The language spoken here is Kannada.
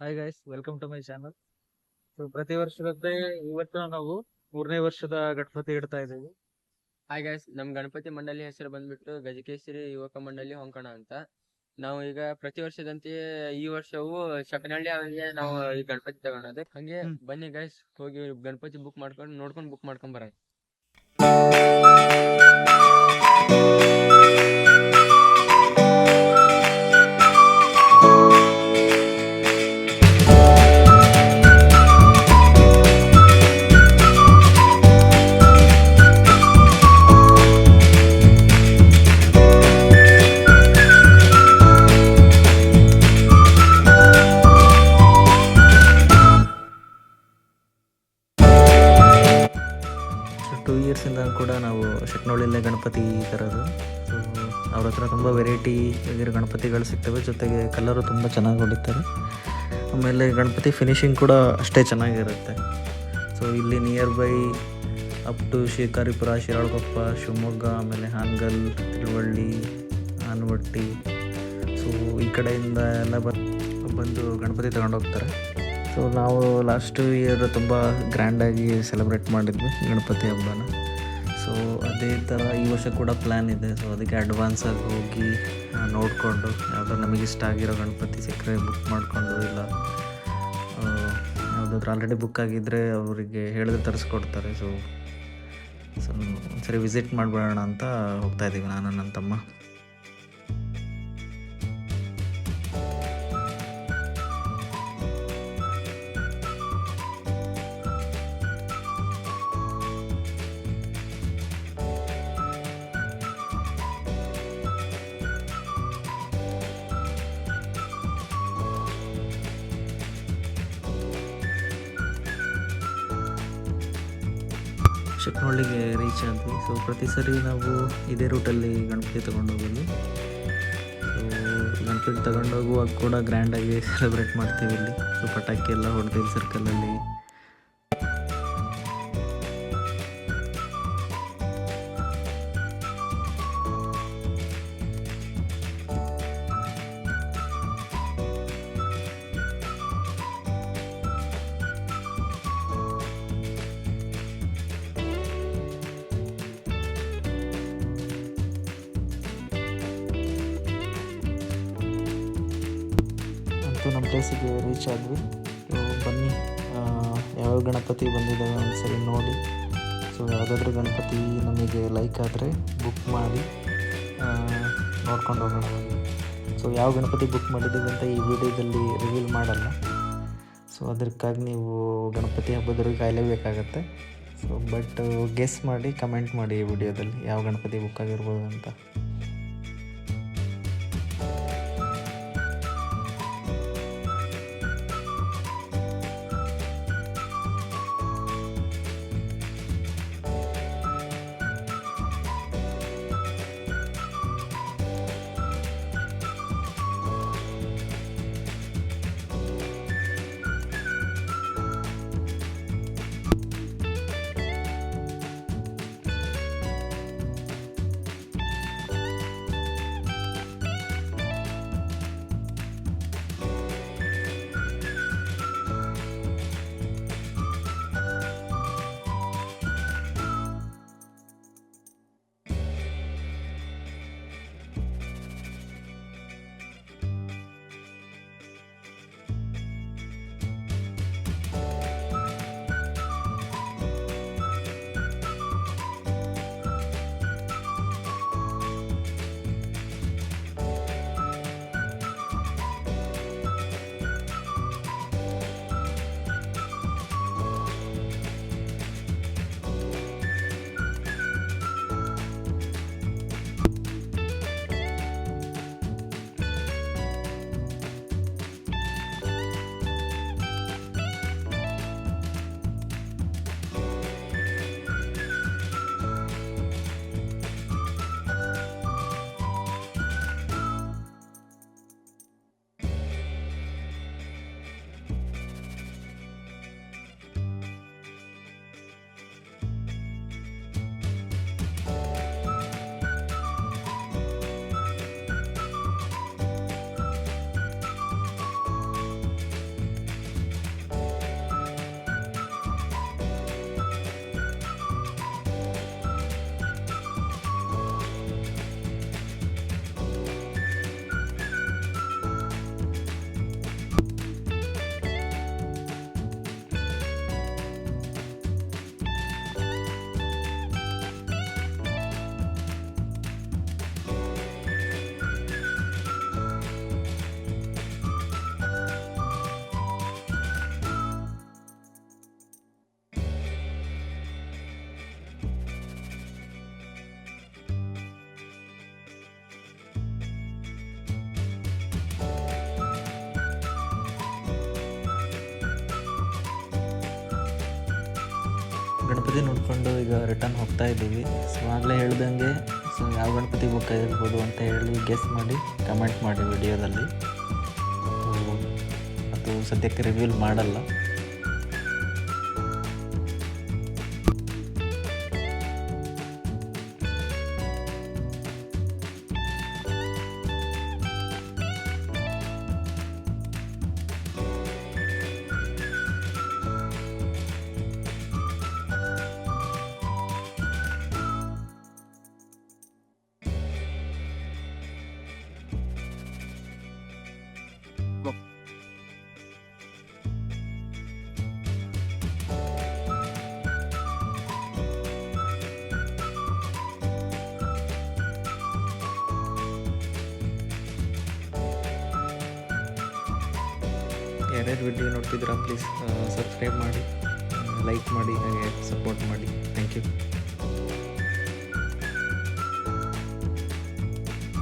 Hi guys, welcome to my channel. So ಪ್ರತಿ ವರ್ಷದಂತೆ ಇವತ್ತು ನಾವು 3ನೇ ವರ್ಷದ ಗಣಪತಿ ಇಡ್ತಾ ಇದ್ದೀವಿ. ಹಾಯ್ ಗೈಸ್, ನಮ್ ಗಣಪತಿ ಮಂಡಳಿ ಹೆಸರು ಬಂದ್ಬಿಟ್ಟು ಗಜಕೇಸರಿ ಯುವಕ ಮಂಡಳಿ ಹೊಂಕಣ ಅಂತ. ನಾವು ಈಗ ಪ್ರತಿ ವರ್ಷದಂತೆ ಈ ವರ್ಷವೂ ಶಕನಹಳ್ಳಿ ನಾವು ಈ ಗಣಪತಿ ತಗೊಂಡದೆ. ಹಂಗೆ ಬನ್ನಿ ಗೈಸ್, ಹೋಗಿ ಗಣಪತಿ ಬುಕ್ ಮಾಡ್ಕೊಂಡು ನೋಡ್ಕೊಂಡು ಬುಕ್ ಮಾಡ್ಕೊಂಡ್ ಬರ. ಸೊ 2 ಇಯರ್ಸಿಂದ ಕೂಡ ನಾವು ಶೆಟ್ನಳ್ಳಿಯಲ್ಲೇ ಗಣಪತಿ ತರೋದು. ಸೊ ಅವ್ರ ಹತ್ರ ತುಂಬ ವೆರೈಟಿ ಆಗಿರೋ ಗಣಪತಿಗಳು ಸಿಗ್ತವೆ, ಜೊತೆಗೆ ಕಲರು ತುಂಬ ಚೆನ್ನಾಗಿ ಹೊಡಿತಾರೆ. ಆಮೇಲೆ ಗಣಪತಿ ಫಿನಿಶಿಂಗ್ ಕೂಡ ಅಷ್ಟೇ ಚೆನ್ನಾಗಿರುತ್ತೆ. ಸೊ ಇಲ್ಲಿ near by up to Shikaripura, Shiralakoppa, Shivamogga, ಆಮೇಲೆ ಹಾನಗಲ್, ತಿಳುವಳ್ಳಿ, ಆನವಟ್ಟಿ, ಸೊ ಈ ಕಡೆಯಿಂದ ಎಲ್ಲ ಬಂದು ಗಣಪತಿ ತಗೊಂಡೋಗ್ತಾರೆ. ಸೊ ನಾವು ಲಾಸ್ಟ್ ಇಯರ್ ತುಂಬ ಗ್ರ್ಯಾಂಡಾಗಿ ಸೆಲೆಬ್ರೇಟ್ ಮಾಡಿದ್ವಿ ಗಣಪತಿ ಹಬ್ಬನ. ಸೊ ಅದೇ ಥರ ಈ ವರ್ಷ ಕೂಡ ಪ್ಲ್ಯಾನ್ ಇದೆ. ಸೊ ಅದಕ್ಕೆ ಅಡ್ವಾನ್ಸಾಗಿ ಹೋಗಿ ನೋಡಿಕೊಂಡು ಯಾವುದೋ ನಮಗಿಷ್ಟ ಆಗಿರೋ ಗಣಪತಿ ಸಿಕ್ಕರೆ ಬುಕ್ ಮಾಡಿಕೊಂಡು, ಇಲ್ಲ ಯಾವುದಾದ್ರೂ ಆಲ್ರೆಡಿ ಬುಕ್ ಆಗಿದ್ದರೆ ಅವರಿಗೆ ಹೇಳಿದ್ರೆ ತರಿಸ್ಕೊಡ್ತಾರೆ. ಸೊ ಒಂದ್ಸರಿ ವಿಸಿಟ್ ಮಾಡಿಬಿಡೋಣ ಅಂತ ಹೋಗ್ತಾಯಿದ್ದೀವಿ ನಾನು, ನನ್ನ ತಮ್ಮ. ಶೆಟ್ನಳ್ಳಿಗೆ ರೀಚ್ ಆದ್ವಿ. ಸೊ ಪ್ರತಿ ಸರಿ ನಾವು ಇದೇ ರೂಟಲ್ಲಿ ಗಣಪತಿ ತೊಗೊಂಡೋಗೋದು. ಸೊ ಗಣಪತಿ ತಗೊಂಡೋಗುವಾಗ ಕೂಡ ಗ್ರ್ಯಾಂಡಾಗಿ ಸೆಲೆಬ್ರೇಟ್ ಮಾಡ್ತೀವಿ ಇಲ್ಲಿ. ಸೊ ಪಟಾಕಿ ಎಲ್ಲ ಹೊಡೆದು ಸರ್ಕಲಲ್ಲಿ. ಅಂತೂ ನಮ್ಮ ಪ್ಲೇಸಿಗೆ ರೀಚ್ ಆದ್ವಿ. ಸೊ ಬನ್ನಿ, ಯಾವ ಗಣಪತಿ ಬಂದಿದ್ದಾವೆ ಒಂದ್ಸರಿ ನೋಡಿ. ಸೊ ಯಾವುದಾದ್ರೂ ಗಣಪತಿ ನಮಗೆ ಲೈಕ್ ಆದರೆ ಬುಕ್ ಮಾಡಿ ನೋಡ್ಕೊಂಡು ಹೋಗೋಣ. ಸೊ ಯಾವ ಗಣಪತಿ ಬುಕ್ ಮಾಡಿದ್ದೀವಿ ಅಂತ ಈ ವಿಡಿಯೋದಲ್ಲಿ ರಿವೀಲ್ ಮಾಡಲ್ಲ. ಸೊ ಅದಕ್ಕಾಗಿ ನೀವು ಗಣಪತಿ ಹಬ್ಬದವರೆಗೆ ಕಾಯಲೇಬೇಕಾಗತ್ತೆ. ಸೊ ಬಟ್ ಗೆಸ್ ಮಾಡಿ ಕಮೆಂಟ್ ಮಾಡಿ ಈ ವಿಡಿಯೋದಲ್ಲಿ ಯಾವ ಗಣಪತಿ ಬುಕ್ ಆಗಿರ್ಬೋದು ಅಂತ. ಗಣಪತಿ ನೋಡಿಕೊಂಡು ಈಗ ರಿಟರ್ನ್ ಹೋಗ್ತಾ ಇದ್ದೀವಿ. ಸೊ ಆಗಲೇ ಹೇಳ್ದಂಗೆ ಸೊ ಯಾವ ಗಣಪತಿ ಬುಕ್ ಆಗಿರ್ಬೋದು ಅಂತ ಹೇಳಿ ಗೆಸ್ ಮಾಡಿ ಕಮೆಂಟ್ ಮಾಡಿ ವಿಡಿಯೋದಲ್ಲಿ. ಅದು ಸದ್ಯಕ್ಕೆ ರಿವ್ಯೂಲ್ ಮಾಡಲ್ಲ. ಯಾರ್ಯಾರು ವಿಡಿಯೋ ನೋಡ್ತಿದ್ದೀರಾ ಪ್ಲೀಸ್ ಸಬ್ಸ್ಕ್ರೈಬ್ ಮಾಡಿ, ಲೈಕ್ ಮಾಡಿ, ಹಾಗೆ ಸಪೋರ್ಟ್ ಮಾಡಿ. Thank you.